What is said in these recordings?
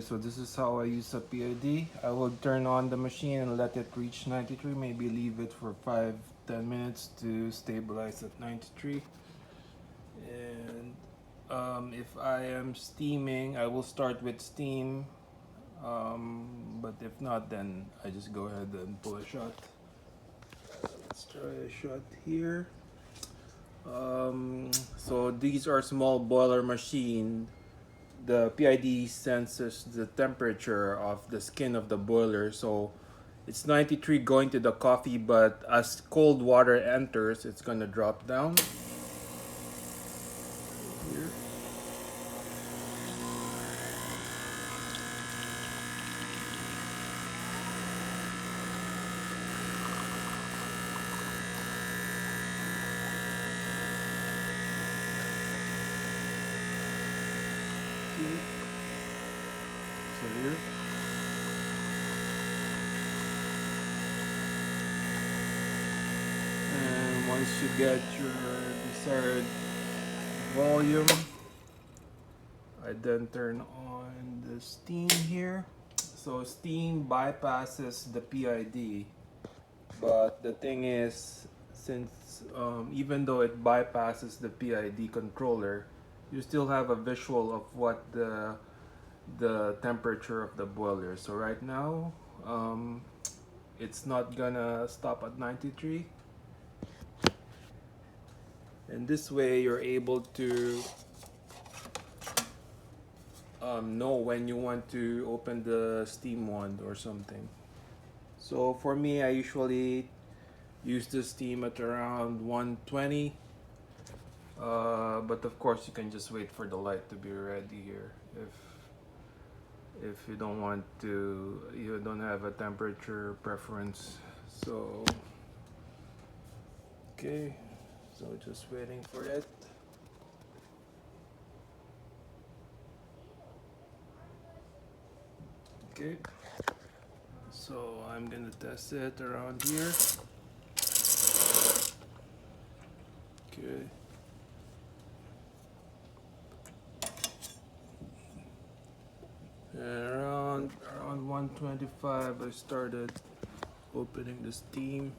So this is how I use a PID. I will turn on the machine and let it reach 93, maybe leave it for 5-10 minutes to stabilize at 93. And if I am steaming, I will start with steam. But if not, then I just go ahead and pull a shot. Let's try a shot here. So these are small boiler machine. The PID senses the temperature of the skin of the boiler. So it's 93 going to the coffee, but as cold water enters, it's gonna drop down here. So here. And once you get your desired volume, I then turn on the steam here. So steam bypasses the PID, but the thing is, since even though it bypasses the PID controller, you still have a visual of what the temperature of the boiler. So right now, it's not gonna stop at 93, and this way you're able to know when you want to open the steam wand or something. So for me, I usually use the steam at around 120. But of course, you can just wait for the light to be ready here if you don't want to, you don't have a temperature preference. So okay, so just waiting for it. Okay, so I'm gonna test it around here. Okay. And around 125, I started opening the steam.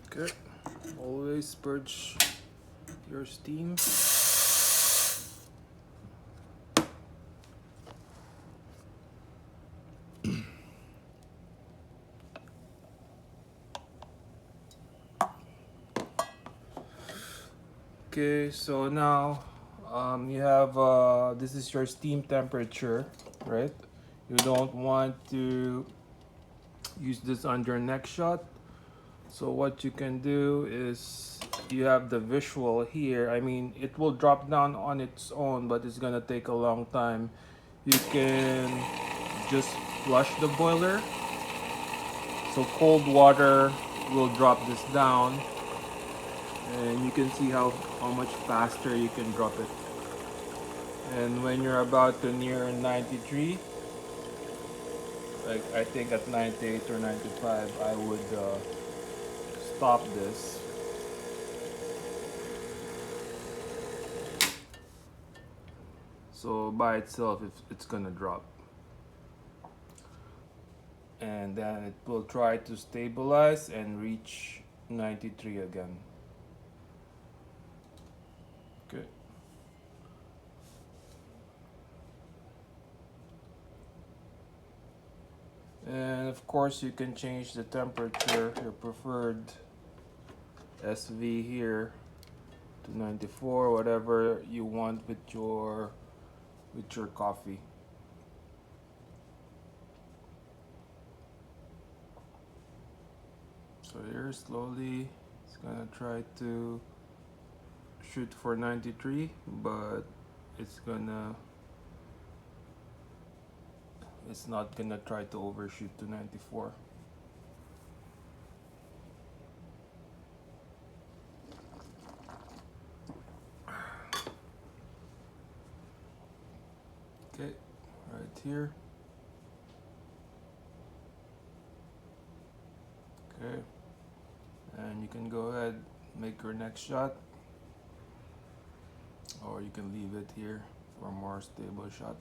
Okay, always purge your steam. Okay, so now you have this is your steam temperature, right? You don't want to use this on your next shot. So what you can do is you have the visual here. I mean, it will drop down on its own, but it's gonna take a long time. You can just flush the boiler. So cold water will drop this down, and you can see how much faster you can drop it. And when you're about to near 93, like I think at 98 or 95, I would stop this. So by itself, it's gonna drop, and then it will try to stabilize and reach 93 again. Okay. And of course, you can change the temperature, your preferred SV here to 94, whatever you want with your coffee. So here slowly it's gonna try to shoot for 93, but it's not gonna try to overshoot to 94. Okay, right here. Okay, and you can go ahead, make your next shot, or you can leave it here for a more stable shot.